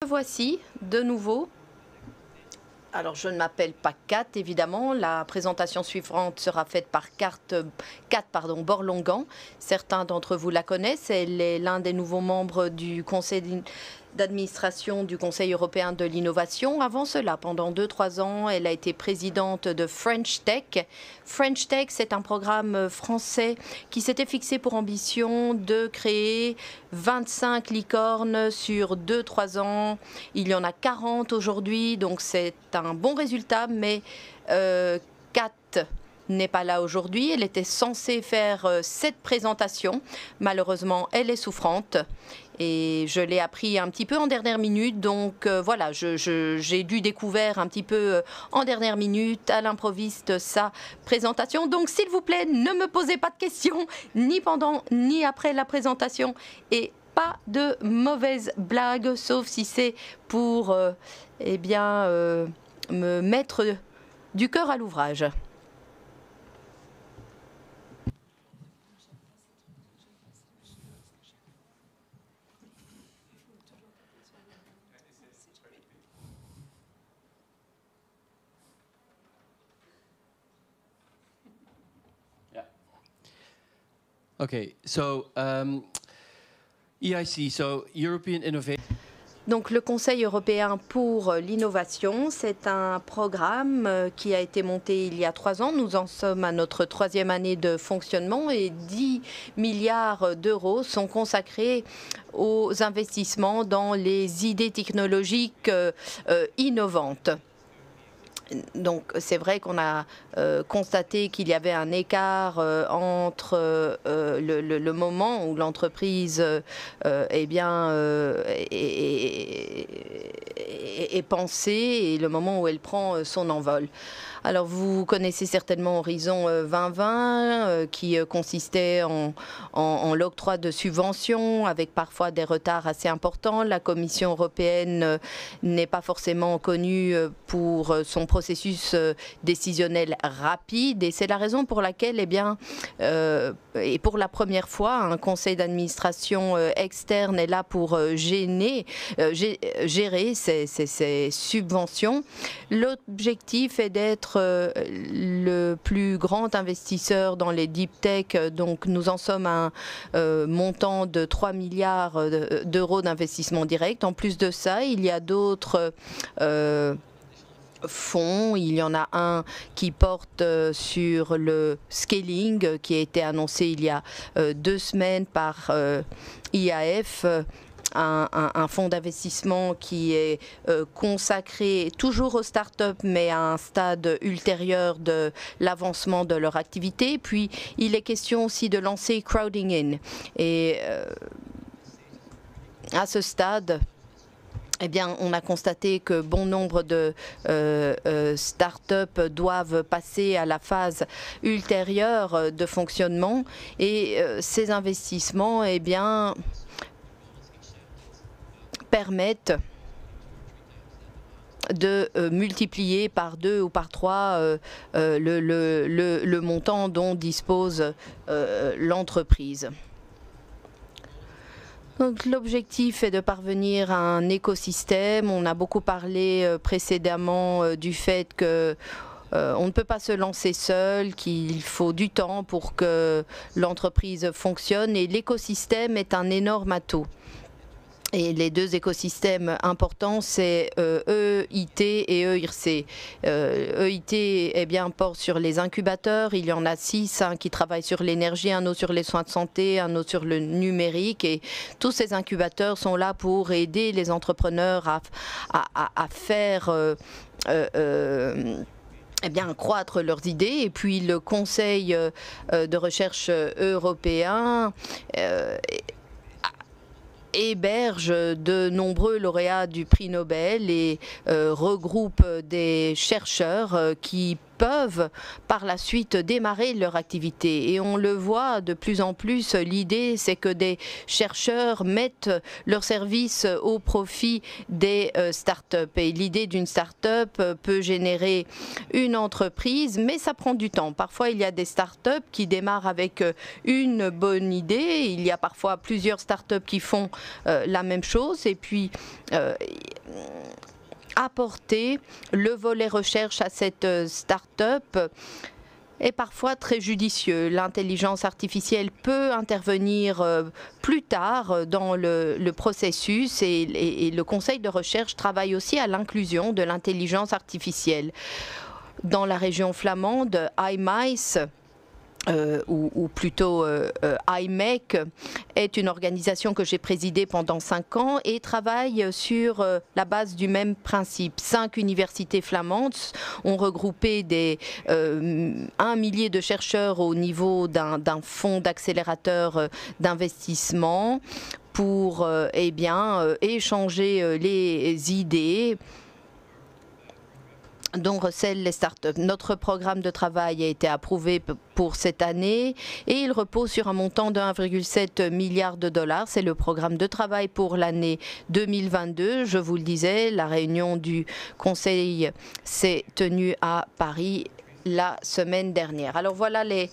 Voici de nouveau. Alors, je ne m'appelle pas Kat, évidemment. La présentation suivante sera faite par Kat Borlongan. Certains d'entre vous la connaissent. Elle est l'un des nouveaux membres du conseil d'administration du Conseil européen de l'innovation. Avant cela, pendant 2-3 ans, elle a été présidente de French Tech. French Tech, c'est un programme français qui s'était fixé pour ambition de créer 25 licornes sur 2-3 ans. Il y en a 40 aujourd'hui, donc c'est un bon résultat, mais Kat n'est pas là aujourd'hui. Elle était censée faire cette présentation. Malheureusement, elle est souffrante. Et je l'ai appris un petit peu en dernière minute, donc voilà, j'ai dû découvrir un petit peu en dernière minute à l'improviste sa présentation. Donc s'il vous plaît, ne me posez pas de questions, ni pendant ni après la présentation, et pas de mauvaises blagues, sauf si c'est pour me mettre du cœur à l'ouvrage. Okay, so EIC, so European Innovation. Donc le Conseil européen pour l'innovation, c'est un programme qui a été monté il y a 3 ans. Nous en sommes à notre 3e année de fonctionnement et 10 milliards d'euros sont consacrés aux investissements dans les idées technologiques innovantes. Donc c'est vrai qu'on a constaté qu'il y avait un écart entre le moment où l'entreprise est pensée et le moment où elle prend son envol. Alors vous connaissez certainement Horizon 2020 qui consistait en l'octroi de subventions avec parfois des retards assez importants. La Commission européenne n'est pas forcément connue pour son processus décisionnel rapide et c'est la raison pour laquelle et pour la première fois un conseil d'administration externe est là pour gérer ces subventions. L'objectif est d'être le plus grand investisseur dans les deep tech, donc nous en sommes à un montant de 3 milliards d'euros d'investissement direct. En plus de ça, il y a d'autres fonds. Il y en a un qui porte sur le scaling qui a été annoncé il y a 2 semaines par IAF. Un fonds d'investissement qui est consacré toujours aux startups, mais à un stade ultérieur de l'avancement de leur activité. Puis, il est question aussi de lancer Crowding In. Et à ce stade, eh bien, on a constaté que bon nombre de startups doivent passer à la phase ultérieure de fonctionnement. Et ces investissements, eh bien, permettent de multiplier par 2 ou par 3 le montant dont dispose l'entreprise. Donc l'objectif est de parvenir à un écosystème. On a beaucoup parlé précédemment du fait que on ne peut pas se lancer seul, qu'il faut du temps pour que l'entreprise fonctionne et l'écosystème est un énorme atout. Et les 2 écosystèmes importants, c'est EIT et EIRC. EIT porte sur les incubateurs. Il y en a 6, un qui travaille sur l'énergie, un autre sur les soins de santé, un autre sur le numérique. Et tous ces incubateurs sont là pour aider les entrepreneurs à faire croître leurs idées. Et puis le Conseil de recherche européen héberge de nombreux lauréats du prix Nobel et regroupe des chercheurs qui peuvent par la suite démarrer leur activité. Et on le voit de plus en plus, l'idée c'est que des chercheurs mettent leurs services au profit des start-up. Et l'idée d'une start-up peut générer une entreprise, mais ça prend du temps. Parfois il y a des start-up qui démarrent avec une bonne idée, il y a parfois plusieurs start-up qui font la même chose, et puis apporter le volet recherche à cette start-up est parfois très judicieux. L'intelligence artificielle peut intervenir plus tard dans le processus et le conseil de recherche travaille aussi à l'inclusion de l'intelligence artificielle. Dans la région flamande, IMICE, ou plutôt IMEC, est une organisation que j'ai présidée pendant 5 ans et travaille sur la base du même principe. 5 universités flamandes ont regroupé 1 millier de chercheurs au niveau d'un fonds d'accélérateur d'investissement pour échanger les idées dont recèlent les startups. Notre programme de travail a été approuvé pour cette année et il repose sur un montant de 1,7 milliard de dollars. C'est le programme de travail pour l'année 2022. Je vous le disais, la réunion du Conseil s'est tenue à Paris la semaine dernière. Alors voilà les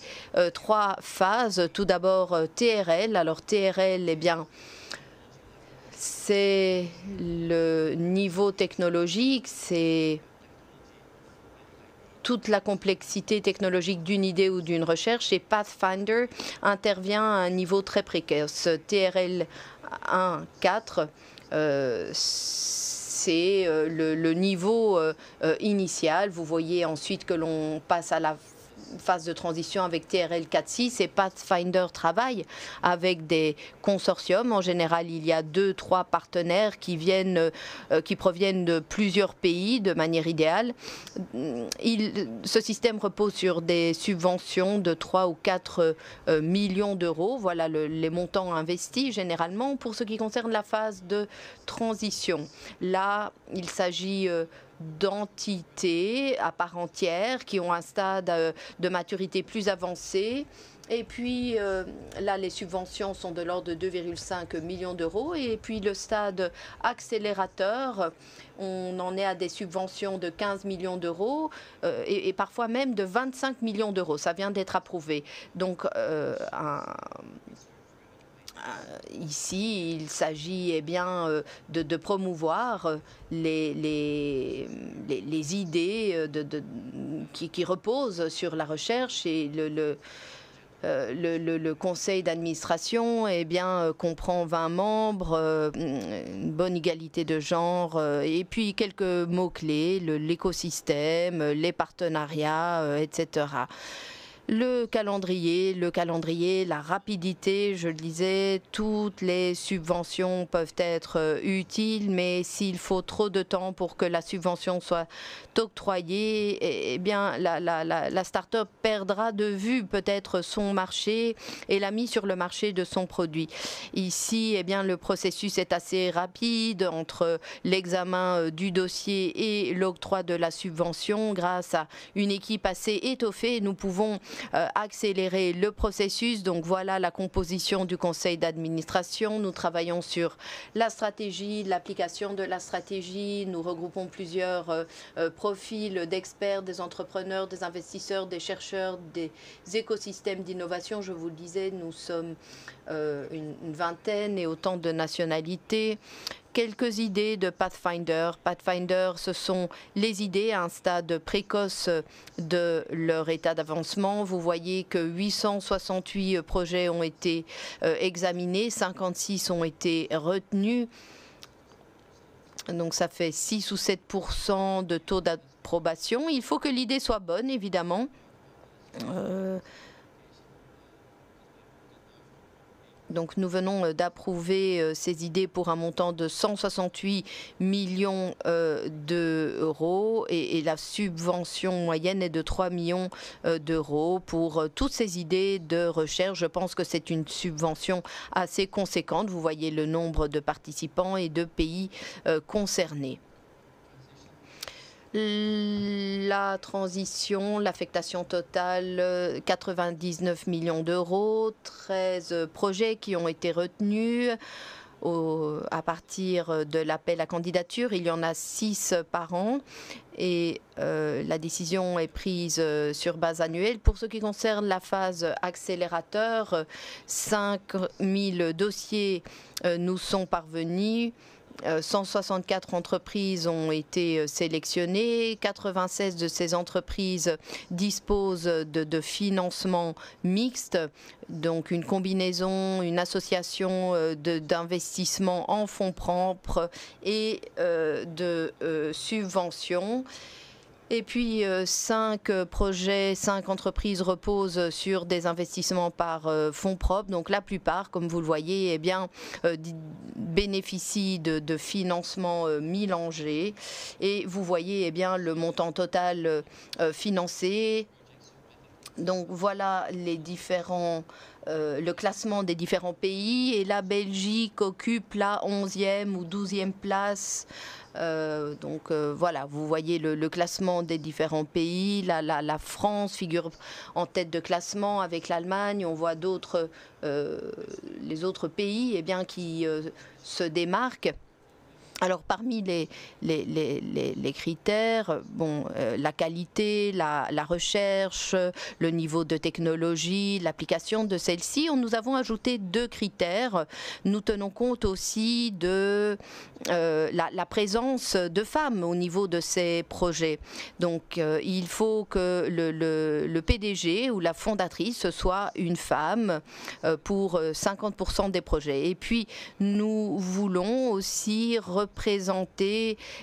3 phases. Tout d'abord TRL. Alors TRL, eh bien, c'est le niveau technologique, c'est toute la complexité technologique d'une idée ou d'une recherche, et Pathfinder intervient à un niveau très précoce. TRL 1.4, c'est le niveau initial. Vous voyez ensuite que l'on passe à la phase de transition avec TRL 4.6 et Pathfinder travaille avec des consortiums. En général, il y a 2-3 partenaires qui proviennent de plusieurs pays de manière idéale. Ce système repose sur des subventions de 3 ou 4 millions d'euros. Voilà les montants investis généralement pour ce qui concerne la phase de transition. Là, il s'agit d'entités à part entière qui ont un stade de maturité plus avancé. Et puis là, les subventions sont de l'ordre de 2,5 millions d'euros. Et puis le stade accélérateur, on en est à des subventions de 15 millions d'euros et parfois même de 25 millions d'euros. Ça vient d'être approuvé. Donc, ici, il s'agit de promouvoir les idées qui reposent sur la recherche, et le conseil d'administration comprend 20 membres, une bonne égalité de genre, et puis quelques mots-clés, l'écosystème, les partenariats, etc. Le calendrier, la rapidité, je le disais, toutes les subventions peuvent être utiles, mais s'il faut trop de temps pour que la subvention soit octroyée, eh bien la start-up perdra de vue peut-être son marché et la mise sur le marché de son produit. Ici, eh bien, le processus est assez rapide entre l'examen du dossier et l'octroi de la subvention. Grâce à une équipe assez étoffée, nous pouvons accélérer le processus. Donc voilà la composition du conseil d'administration. Nous travaillons sur la stratégie, l'application de la stratégie. Nous regroupons plusieurs profils d'experts, des entrepreneurs, des investisseurs, des chercheurs, des écosystèmes d'innovation. Je vous le disais, nous sommes une vingtaine et autant de nationalités. Quelques idées de Pathfinder. Pathfinder, ce sont les idées à un stade précoce de leur état d'avancement. Vous voyez que 868 projets ont été examinés, 56 ont été retenus. Donc ça fait 6 ou 7% de taux d'approbation. Il faut que l'idée soit bonne, évidemment. Donc nous venons d'approuver ces idées pour un montant de 168 millions d'euros et la subvention moyenne est de 3 millions d'euros pour toutes ces idées de recherche. Je pense que c'est une subvention assez conséquente. Vous voyez le nombre de participants et de pays concernés. La transition, l'affectation totale, 99 millions d'euros, 13 projets qui ont été retenus. À partir de l'appel à candidature, il y en a 6 par an et la décision est prise sur base annuelle. Pour ce qui concerne la phase accélérateur, 5 000 dossiers nous sont parvenus. 164 entreprises ont été sélectionnées. 96 de ces entreprises disposent de financement mixte, donc une combinaison, une association d'investissement en fonds propres et de subventions. Et puis 5 projets, 5 entreprises reposent sur des investissements par fonds propres. Donc la plupart, comme vous le voyez, eh bien, bénéficient de financements mélangés. Et vous voyez eh bien, le montant total financé. Donc voilà les différents, le classement des différents pays. Et la Belgique occupe la 11e ou 12e place. Voilà, vous voyez le classement des différents pays. La France figure en tête de classement avec l'Allemagne. On voit les autres pays eh bien, qui se démarquent. Alors parmi les critères, la qualité, la recherche, le niveau de technologie, l'application de celle-ci, nous avons ajouté 2 critères. Nous tenons compte aussi de la présence de femmes au niveau de ces projets. Donc il faut que le PDG ou la fondatrice soit une femme pour 50% des projets. Et puis nous voulons aussi représenter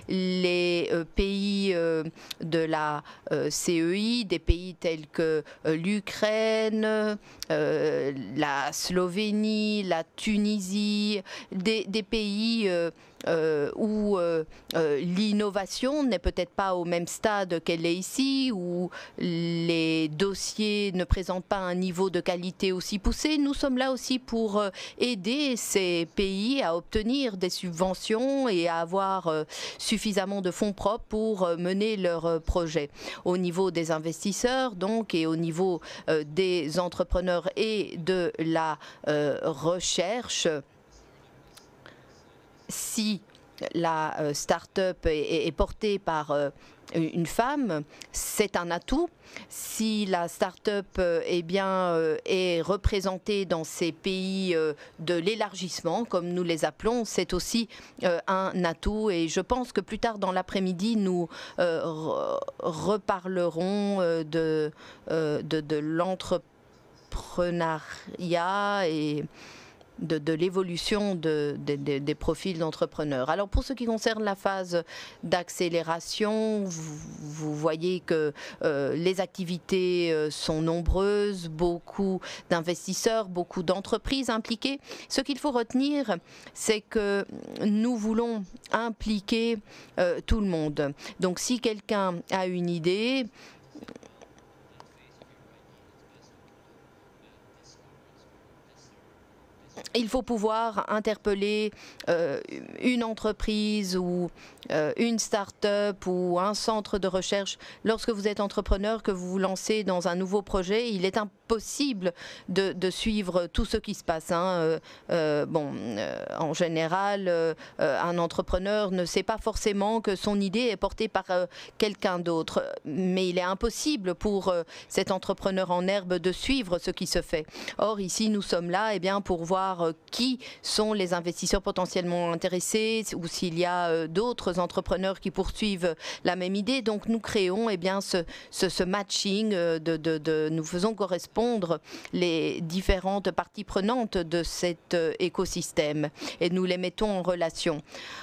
les pays de la CEI, des pays tels que l'Ukraine, la Slovénie, la Tunisie, des pays où l'innovation n'est peut-être pas au même stade qu'elle est ici, où les dossiers ne présentent pas un niveau de qualité aussi poussé. Nous sommes là aussi pour aider ces pays à obtenir des subventions et à avoir suffisamment de fonds propres pour mener leurs projets. Au niveau des investisseurs, donc, et au niveau des entrepreneurs et de la recherche, si la start-up est portée par une femme, c'est un atout. Si la start-up est représentée dans ces pays de l'élargissement, comme nous les appelons, c'est aussi un atout. Et je pense que plus tard dans l'après-midi, nous reparlerons de l'entrepreneuriat et de l'évolution des profils d'entrepreneurs. Alors pour ce qui concerne la phase d'accélération, vous voyez que les activités sont nombreuses, beaucoup d'investisseurs, beaucoup d'entreprises impliquées. Ce qu'il faut retenir, c'est que nous voulons impliquer tout le monde. Donc si quelqu'un a une idée, il faut pouvoir interpeller une entreprise ou une start-up ou un centre de recherche. Lorsque vous êtes entrepreneur, que vous vous lancez dans un nouveau projet, il est impossible de suivre tout ce qui se passe. En général, un entrepreneur ne sait pas forcément que son idée est portée par quelqu'un d'autre. Mais il est impossible pour cet entrepreneur en herbe de suivre ce qui se fait. Or, ici, nous sommes là pour voir qui sont les investisseurs potentiellement intéressés ou s'il y a d'autres entrepreneurs qui poursuivent la même idée. Donc nous créons ce matching, nous faisons correspondre les différentes parties prenantes de cet écosystème et nous les mettons en relation.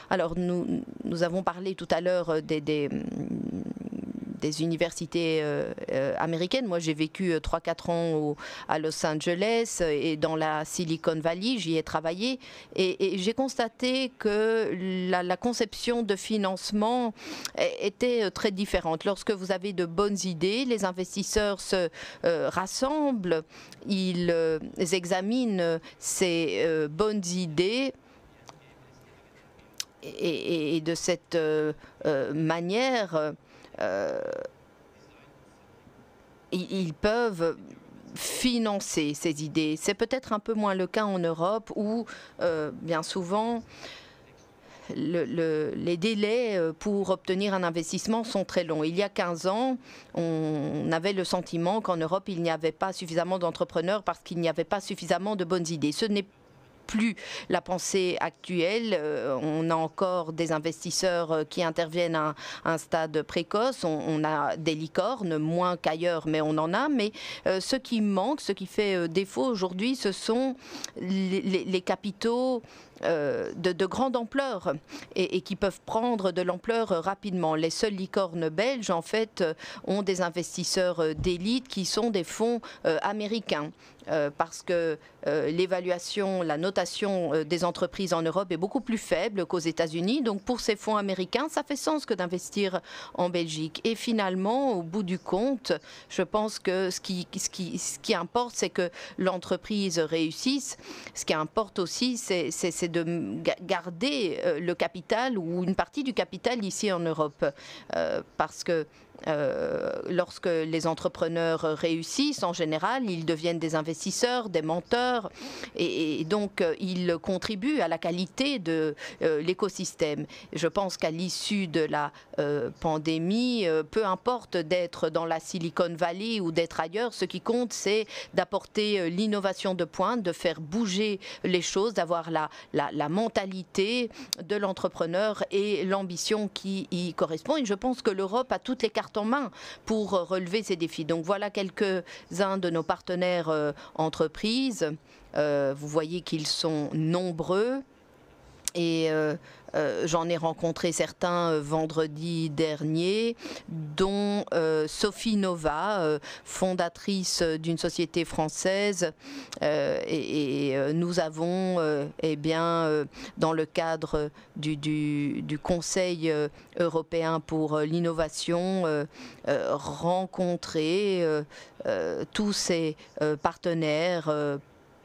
Alors nous avons parlé tout à l'heure des universités américaines. Moi, j'ai vécu 3-4 ans à Los Angeles et dans la Silicon Valley, j'y ai travaillé et j'ai constaté que la conception de financement était très différente. Lorsque vous avez de bonnes idées, les investisseurs se rassemblent, ils examinent ces bonnes idées et de cette manière, ils peuvent financer ces idées. C'est peut-être un peu moins le cas en Europe où, bien souvent, les délais pour obtenir un investissement sont très longs. Il y a 15 ans, on avait le sentiment qu'en Europe, il n'y avait pas suffisamment d'entrepreneurs parce qu'il n'y avait pas suffisamment de bonnes idées. Ce n'est plus la pensée actuelle. On a encore des investisseurs qui interviennent à un stade précoce. On a des licornes, moins qu'ailleurs, mais on en a. Mais ce qui manque, ce qui fait défaut aujourd'hui, ce sont les capitaux de grande ampleur et qui peuvent prendre de l'ampleur rapidement. Les seules licornes belges, en fait, ont des investisseurs d'élite qui sont des fonds américains. Parce que l'évaluation, la notation des entreprises en Europe est beaucoup plus faible qu'aux États-Unis. Donc pour ces fonds américains, ça fait sens que d'investir en Belgique. Et finalement, au bout du compte, je pense que ce qui importe, c'est que l'entreprise réussisse. Ce qui importe aussi, c'est de garder le capital ou une partie du capital ici en Europe. Parce que lorsque les entrepreneurs réussissent, en général, ils deviennent des investisseurs, des menteurs, et donc ils contribuent à la qualité de l'écosystème. Je pense qu'à l'issue de la pandémie, peu importe d'être dans la Silicon Valley ou d'être ailleurs, ce qui compte, c'est d'apporter l'innovation de pointe, de faire bouger les choses, d'avoir la mentalité de l'entrepreneur et l'ambition qui y correspond. Et je pense que l'Europe a toutes les cartes en main pour relever ces défis. Donc voilà quelques-uns de nos partenaires entreprises. Vous voyez qu'ils sont nombreux et j'en ai rencontré certains vendredi dernier, dont Sophie Nova, fondatrice d'une société française. Et nous avons, dans le cadre du Conseil européen pour l'innovation, rencontré tous ces partenaires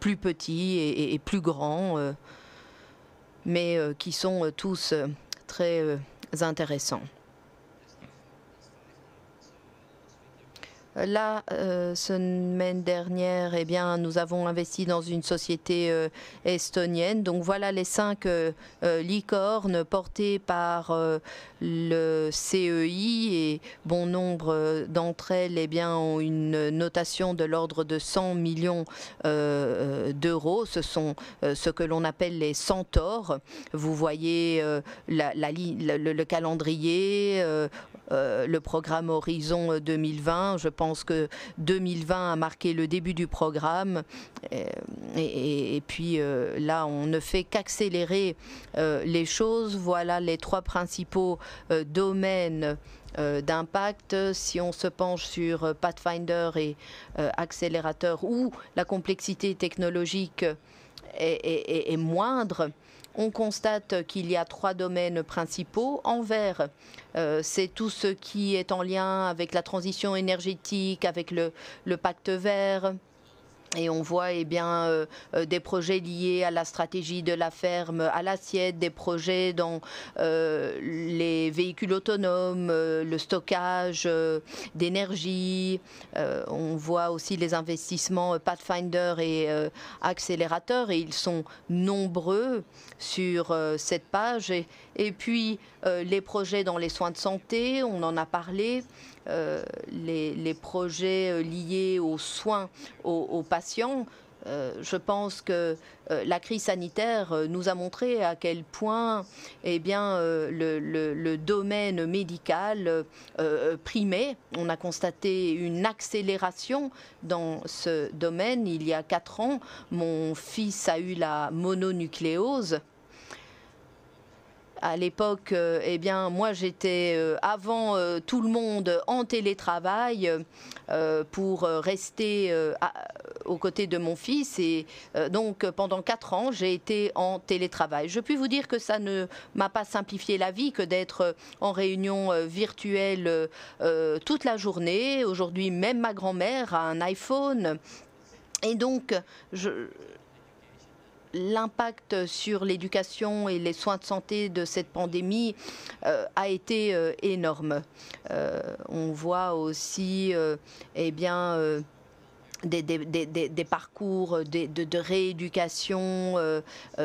plus petits et plus grands, mais qui sont tous très intéressants. La semaine dernière, eh bien, nous avons investi dans une société estonienne. Donc voilà les 5 licornes portées par le CEI, et bon nombre d'entre elles, eh bien, ont une notation de l'ordre de 100 millions d'euros. Ce sont ce que l'on appelle les centaures. Vous voyez le calendrier, le programme Horizon 2020. Je pense que 2020 a marqué le début du programme et puis là on ne fait qu'accélérer les choses. Voilà les 3 principaux domaines d'impact. Si on se penche sur Pathfinder et accélérateur, où la complexité technologique est moindre, on constate qu'il y a 3 domaines principaux. En vert, c'est tout ce qui est en lien avec la transition énergétique, avec le pacte vert. Et on voit des projets liés à la stratégie de la ferme à l'assiette, des projets dans les véhicules autonomes, le stockage d'énergie. On voit aussi les investissements Pathfinder et accélérateurs, et ils sont nombreux sur cette page. Et puis les projets dans les soins de santé, on en a parlé. Les projets liés aux soins aux patients. Je pense que la crise sanitaire nous a montré à quel point le domaine médical primait. On a constaté une accélération dans ce domaine. Il y a 4 ans, mon fils a eu la mononucléose. À l'époque, moi j'étais avant tout le monde en télétravail pour rester aux côtés de mon fils, et donc pendant 4 ans j'ai été en télétravail. Je puis vous dire que ça ne m'a pas simplifié la vie que d'être en réunion virtuelle toute la journée. Aujourd'hui, même ma grand-mère a un iPhone, et donc l'impact sur l'éducation et les soins de santé de cette pandémie a été énorme. On voit aussi eh bien, des parcours de rééducation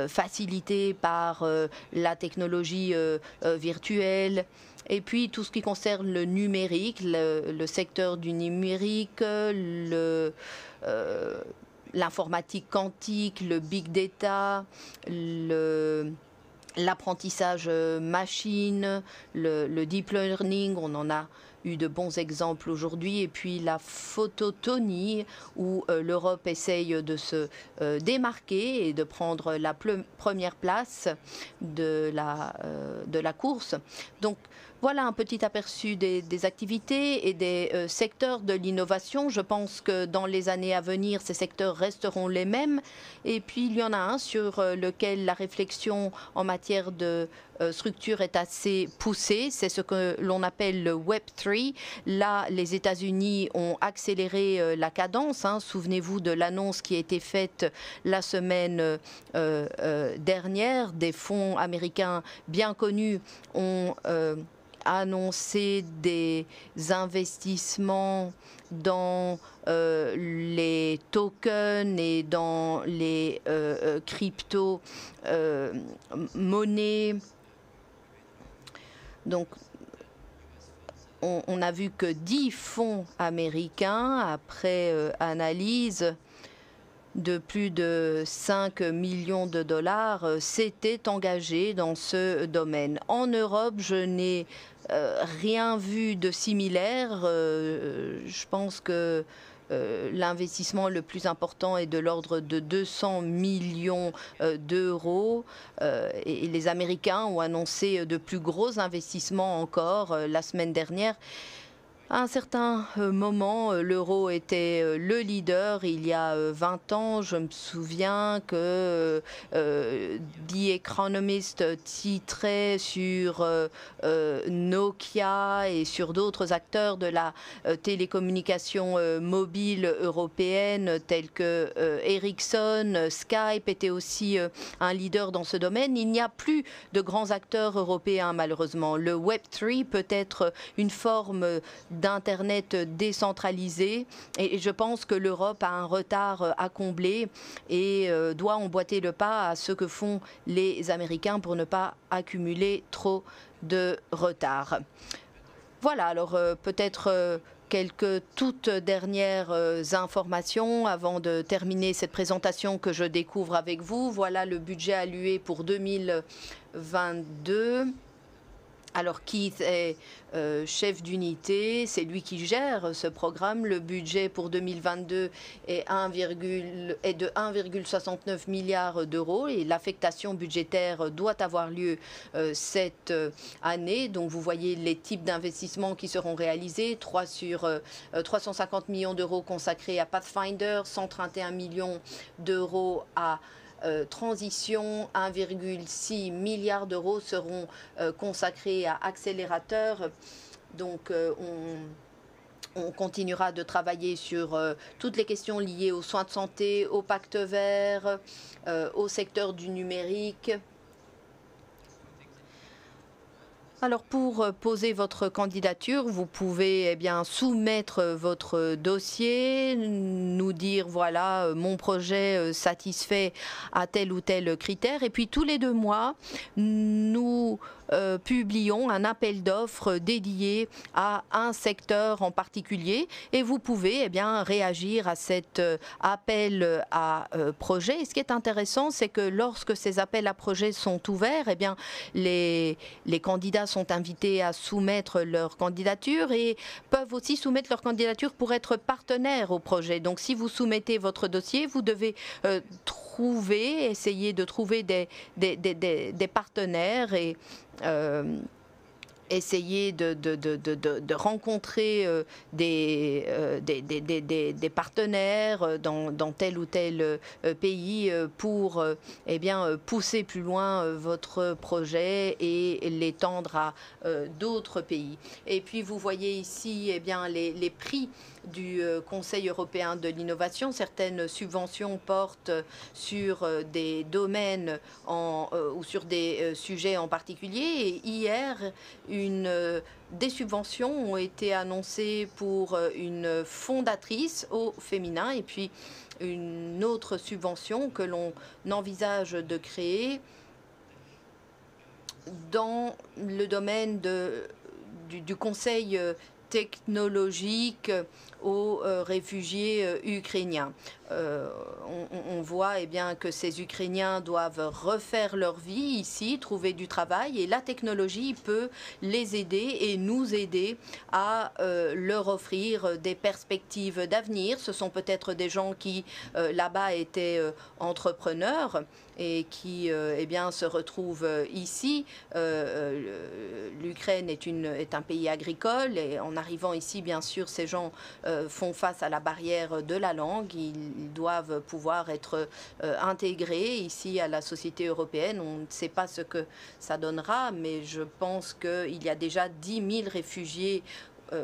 facilités par la technologie virtuelle. Et puis tout ce qui concerne le numérique, le secteur du numérique, l'informatique quantique, le big data, l'apprentissage machine, le deep learning, on en a eu de bons exemples aujourd'hui, et puis la phototonie où l'Europe essaye de se démarquer et de prendre la première place de la course. Donc voilà un petit aperçu des activités et des secteurs de l'innovation. Je pense que dans les années à venir, ces secteurs resteront les mêmes. Et puis il y en a un sur lequel la réflexion en matière de structure est assez poussée. C'est ce que l'on appelle le Web3. Là, les États-Unis ont accéléré la cadence. Souvenez-vous de l'annonce qui a été faite la semaine dernière. Des fonds américains bien connus ont annoncer des investissements dans les tokens et dans les crypto-monnaies. Donc, on a vu que 10 fonds américains, après analyse de plus de 5 millions de dollars, s'étaient engagés dans ce domaine. En Europe, je n'ai rien vu de similaire. Je pense que l'investissement le plus important est de l'ordre de 200 millions d'euros. Et les Américains ont annoncé de plus gros investissements encore la semaine dernière. À un certain moment, l'euro était le leader. Il y a 20 ans, je me souviens que The Economist titrait sur Nokia et sur d'autres acteurs de la télécommunication mobile européenne tels que Ericsson. Skype était aussi un leader dans ce domaine. Il n'y a plus de grands acteurs européens, malheureusement. Le Web3 peut être une forme d'Internet décentralisé, et je pense que l'Europe a un retard à combler et doit emboîter le pas à ce que font les Américains pour ne pas accumuler trop de retard. Voilà, alors peut-être quelques toutes dernières informations avant de terminer cette présentation que je découvre avec vous. Voilà le budget alloué pour 2022. Alors Keith est chef d'unité, c'est lui qui gère ce programme. Le budget pour 2022 est de 1,69 milliard d'euros et l'affectation budgétaire doit avoir lieu cette année. Donc vous voyez les types d'investissements qui seront réalisés. 350 millions d'euros consacrés à Pathfinder, 131 millions d'euros à transition, 1,6 milliard d'euros seront consacrés à accélérateur. Donc on continuera de travailler sur toutes les questions liées aux soins de santé, au pacte vert, au secteur du numérique. Alors pour poser votre candidature, vous pouvez soumettre votre dossier, nous dire voilà mon projet satisfait à tel ou tel critère, et puis tous les 2 mois nous publions un appel d'offres dédié à un secteur en particulier et vous pouvez réagir à cet appel à projet. Et ce qui est intéressant, c'est que lorsque ces appels à projets sont ouverts, les candidats sont invités à soumettre leur candidature et peuvent aussi soumettre leur candidature pour être partenaires au projet. Donc si vous soumettez votre dossier, vous devez essayer de trouver des partenaires et essayer de rencontrer des partenaires dans tel ou tel pays pour pousser plus loin votre projet et l'étendre à d'autres pays. Et puis vous voyez ici les prix du Conseil européen de l'innovation. Certaines subventions portent sur des domaines ou sur des sujets en particulier. Et hier, des subventions ont été annoncées pour une fondatrice au féminin et puis une autre subvention que l'on envisage de créer dans le domaine du conseil technologique aux réfugiés ukrainiens. On voit que ces Ukrainiens doivent refaire leur vie ici, trouver du travail, et la technologie peut les aider et nous aider à leur offrir des perspectives d'avenir. Ce sont peut-être des gens qui là-bas étaient entrepreneurs et qui se retrouvent ici. L'Ukraine est un pays agricole et en arrivant ici, bien sûr, ces gens font face à la barrière de la langue. Ils doivent pouvoir être intégrés ici à la société européenne. On ne sait pas ce que ça donnera, mais je pense qu'il y a déjà 10 000 réfugiés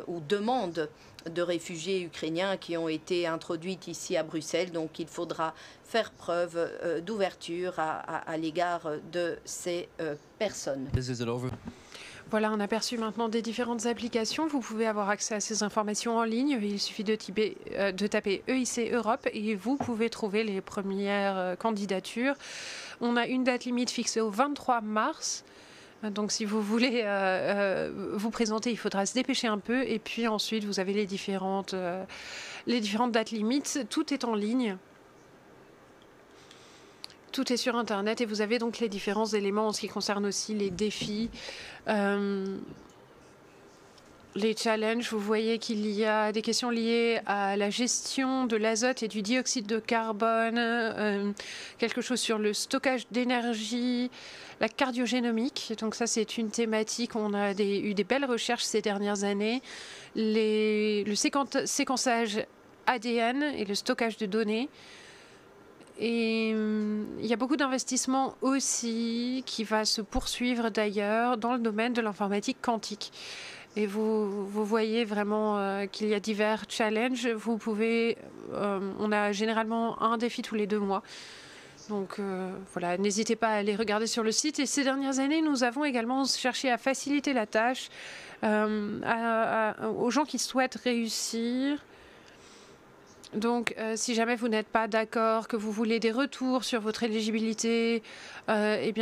ou demandes de réfugiés ukrainiens qui ont été introduites ici à Bruxelles. Donc il faudra faire preuve d'ouverture à l'égard de ces personnes. Voilà un aperçu maintenant des différentes applications. Vous pouvez avoir accès à ces informations en ligne. Il suffit de taper EIC Europe et vous pouvez trouver les premières candidatures. On a une date limite fixée au 23 mars. Donc si vous voulez vous présenter, il faudra se dépêcher un peu. Et puis ensuite, vous avez les différentes dates limites. Tout est en ligne. Tout est sur Internet et vous avez donc les différents éléments en ce qui concerne aussi les défis, les challenges. Vous voyez qu'il y a des questions liées à la gestion de l'azote et du dioxyde de carbone, quelque chose sur le stockage d'énergie, la cardiogénomique. Donc ça, c'est une thématique. On a eu des belles recherches ces dernières années. Le séquençage ADN et le stockage de données. Et il y a beaucoup d'investissements aussi qui va se poursuivre d'ailleurs dans le domaine de l'informatique quantique. Et vous voyez vraiment qu'il y a divers challenges. On a généralement un défi tous les 2 mois. Donc voilà, n'hésitez pas à aller regarder sur le site. Et ces dernières années, nous avons également cherché à faciliter la tâche aux gens qui souhaitent réussir. Donc, si jamais vous n'êtes pas d'accord, que vous voulez des retours sur votre éligibilité, vous avez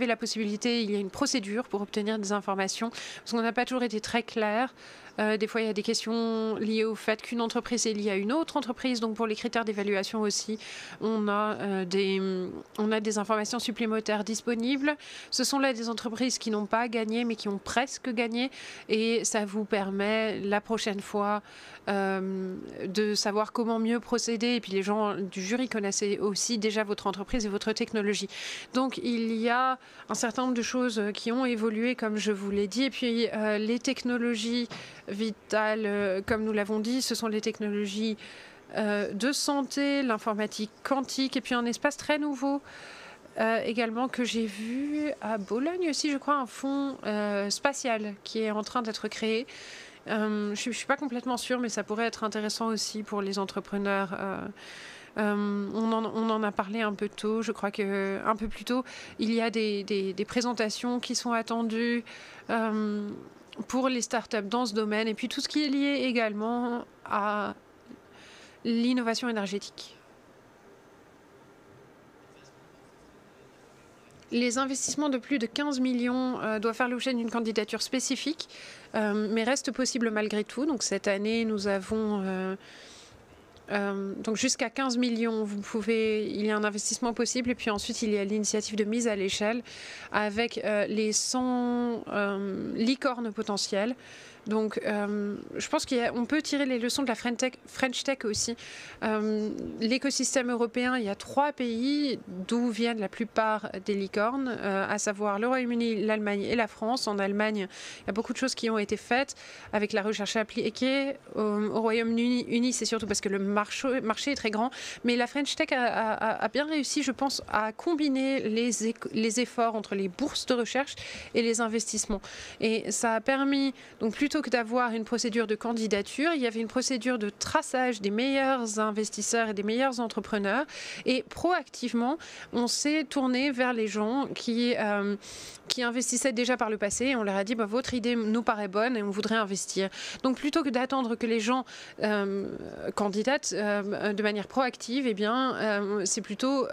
la possibilité, il y a une procédure pour obtenir des informations, parce qu'on n'a pas toujours été très clair. Des fois, il y a des questions liées au fait qu'une entreprise est liée à une autre entreprise. Donc, pour les critères d'évaluation aussi, on a des informations supplémentaires disponibles. Ce sont là des entreprises qui n'ont pas gagné, mais qui ont presque gagné. Et ça vous permet, la prochaine fois, de savoir comment mieux procéder. Et puis, les gens du jury connaissaient aussi déjà votre entreprise et votre technologie. Donc, il y a un certain nombre de choses qui ont évolué, comme je vous l'ai dit. Et puis, les technologies vitales, comme nous l'avons dit, ce sont les technologies de santé, l'informatique quantique, et puis un espace très nouveau également que j'ai vu à Bologne aussi, je crois, un fonds spatial qui est en train d'être créé. Je ne suis pas complètement sûre, mais ça pourrait être intéressant aussi pour les entrepreneurs. On en a parlé un peu tôt, je crois qu'un peu plus tôt, il y a des présentations qui sont attendues pour les startups dans ce domaine, et puis tout ce qui est lié également à l'innovation énergétique. Les investissements de plus de 15 millions doivent faire l'objet d'une candidature spécifique, mais restent possibles malgré tout. Donc cette année, nous avons donc jusqu'à 15 millions, il y a un investissement possible, et puis ensuite il y a l'initiative de mise à l'échelle avec les 100 licornes potentielles. Donc, je pense qu'on peut tirer les leçons de la French Tech aussi. L'écosystème européen, il y a 3 pays d'où viennent la plupart des licornes, à savoir le Royaume-Uni, l'Allemagne et la France. En Allemagne, il y a beaucoup de choses qui ont été faites avec la recherche appliquée. Au Royaume-Uni, c'est surtout parce que le marché est très grand. Mais la French Tech a bien réussi, je pense, à combiner les efforts entre les bourses de recherche et les investissements. Et ça a permis, donc plutôt que d'avoir une procédure de candidature, il y avait une procédure de traçage des meilleurs investisseurs et des meilleurs entrepreneurs. Et proactivement, on s'est tourné vers les gens qui investissaient déjà par le passé. Et on leur a dit, votre idée nous paraît bonne et on voudrait investir. Donc plutôt que d'attendre que les gens candidatent de manière proactive, eh bien, c'est plutôt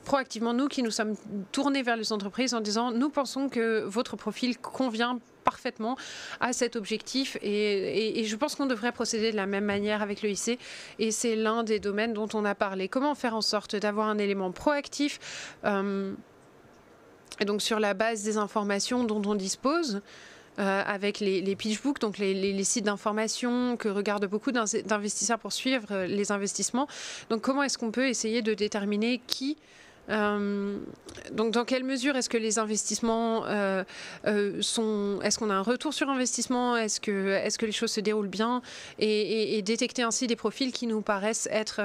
proactivement nous qui nous sommes tournés vers les entreprises en disant, nous pensons que votre profil convient parfaitement à cet objectif, et je pense qu'on devrait procéder de la même manière avec le IC, et c'est l'un des domaines dont on a parlé. Comment faire en sorte d'avoir un élément proactif et donc sur la base des informations dont on dispose, avec les pitchbooks, donc les sites d'information que regardent beaucoup d'investisseurs pour suivre les investissements. Donc comment est-ce qu'on peut essayer de déterminer qui donc dans quelle mesure est-ce que les investissements est-ce qu'on a un retour sur investissement, est-ce que les choses se déroulent bien, et détecter ainsi des profils qui nous paraissent être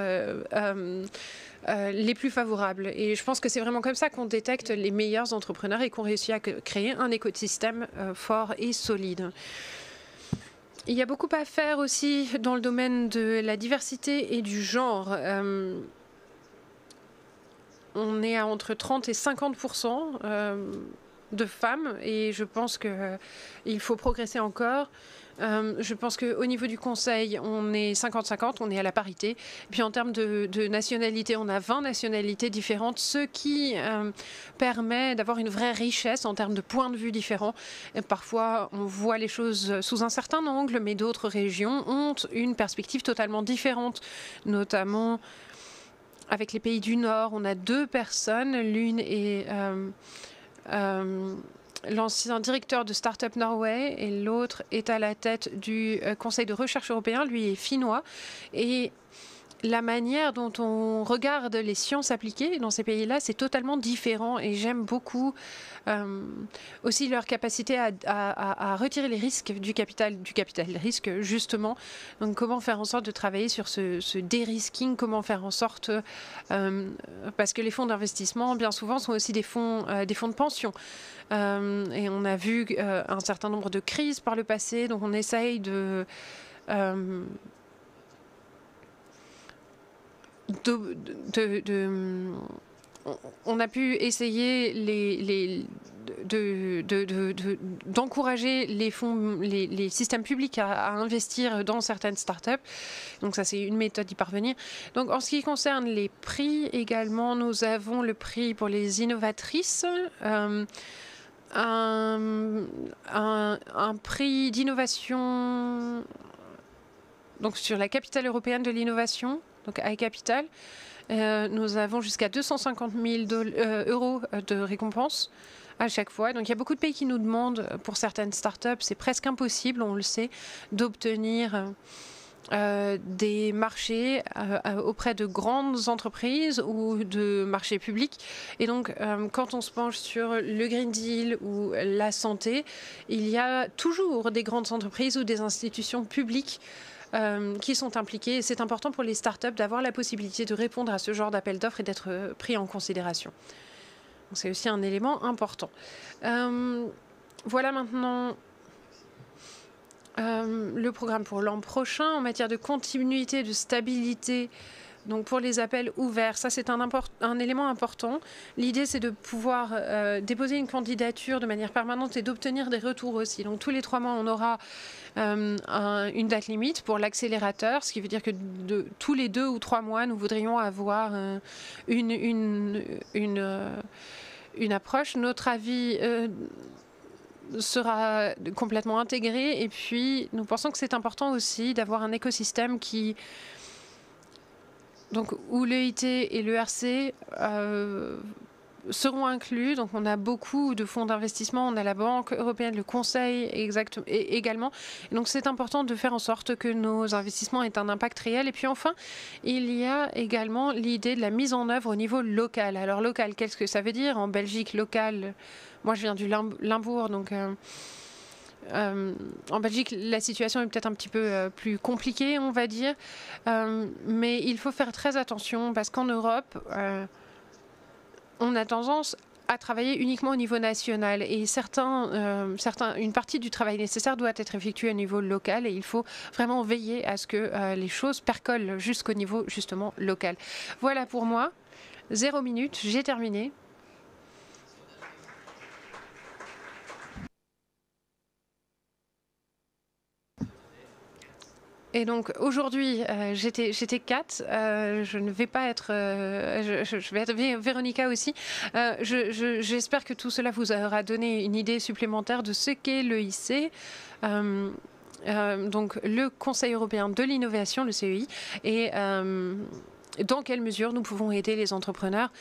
les plus favorables. Et je pense que c'est vraiment comme ça qu'on détecte les meilleurs entrepreneurs et qu'on réussit à créer un écosystème fort et solide. Il y a beaucoup à faire aussi dans le domaine de la diversité et du genre. On est à entre 30 et 50% de femmes, et je pense qu'il faut progresser encore. Je pense qu'au niveau du conseil, on est 50-50, on est à la parité. Et puis en termes de nationalité, on a 20 nationalités différentes, ce qui permet d'avoir une vraie richesse en termes de points de vue différents. Et parfois, on voit les choses sous un certain angle, mais d'autres régions ont une perspective totalement différente, notamment avec les pays du Nord. On a 2 personnes, l'une est l'ancien directeur de Startup Norway et l'autre est à la tête du Conseil de recherche européen, lui est finnois. Et la manière dont on regarde les sciences appliquées dans ces pays-là, c'est totalement différent, et j'aime beaucoup aussi leur capacité à retirer les risques du capital risque, justement. Donc comment faire en sorte de travailler sur ce dérisking, comment faire en sorte, parce que les fonds d'investissement, bien souvent, sont aussi des fonds de pension. Et on a vu un certain nombre de crises par le passé, donc on essaye de... on a pu essayer d'encourager les systèmes publics à investir dans certaines startups. Donc ça, c'est une méthode d'y parvenir. Donc en ce qui concerne les prix également, nous avons le prix pour les innovatrices, un prix d'innovation donc sur la capitale européenne de l'innovation, donc iCapital. Nous avons jusqu'à 250 000 euros de récompense à chaque fois. Donc il y a beaucoup de pays qui nous demandent, pour certaines startups, c'est presque impossible, on le sait, d'obtenir des marchés auprès de grandes entreprises ou de marchés publics. Et donc, quand on se penche sur le Green Deal ou la santé, il y a toujours des grandes entreprises ou des institutions publiques qui sont impliquées. C'est important pour les startups d'avoir la possibilité de répondre à ce genre d'appel d'offres et d'être pris en considération. C'est aussi un élément important. Voilà maintenant le programme pour l'an prochain en matière de continuité, de stabilité. Donc pour les appels ouverts, ça c'est un élément important. L'idée c'est de pouvoir déposer une candidature de manière permanente et d'obtenir des retours aussi. Donc tous les 3 mois on aura une date limite pour l'accélérateur, ce qui veut dire que tous les 2 ou 3 mois nous voudrions avoir une approche. Notre avis sera complètement intégré, et puis nous pensons que c'est important aussi d'avoir un écosystème qui donc où l'EIT et l'ERC seront inclus. Donc on a beaucoup de fonds d'investissement, on a la Banque européenne, le Conseil également. Et donc c'est important de faire en sorte que nos investissements aient un impact réel. Et puis enfin, il y a également l'idée de la mise en œuvre au niveau local. Alors local, qu'est-ce que ça veut dire? En Belgique, local, moi je viens du Limbourg, donc en Belgique, la situation est peut-être un petit peu plus compliquée, on va dire. Mais il faut faire très attention parce qu'en Europe, on a tendance à travailler uniquement au niveau national et une partie du travail nécessaire doit être effectuée au niveau local et il faut vraiment veiller à ce que les choses percolent jusqu'au niveau justement local. Voilà pour moi. 0 minute, j'ai terminé. Et donc aujourd'hui, j'étais Kat, je ne vais pas être, je vais être Véronica aussi. J'espère que tout cela vous aura donné une idée supplémentaire de ce qu'est l'EIC. Donc le Conseil européen de l'innovation, le CEI, et dans quelle mesure nous pouvons aider les entrepreneurs.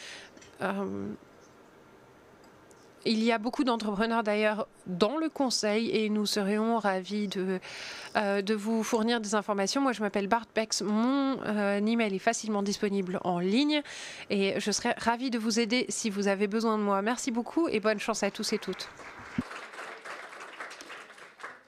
Il y a beaucoup d'entrepreneurs d'ailleurs dans le conseil et nous serions ravis de vous fournir des informations. Moi, je m'appelle Bart Bex. Mon email est facilement disponible en ligne et je serais ravie de vous aider si vous avez besoin de moi. Merci beaucoup et bonne chance à tous et toutes.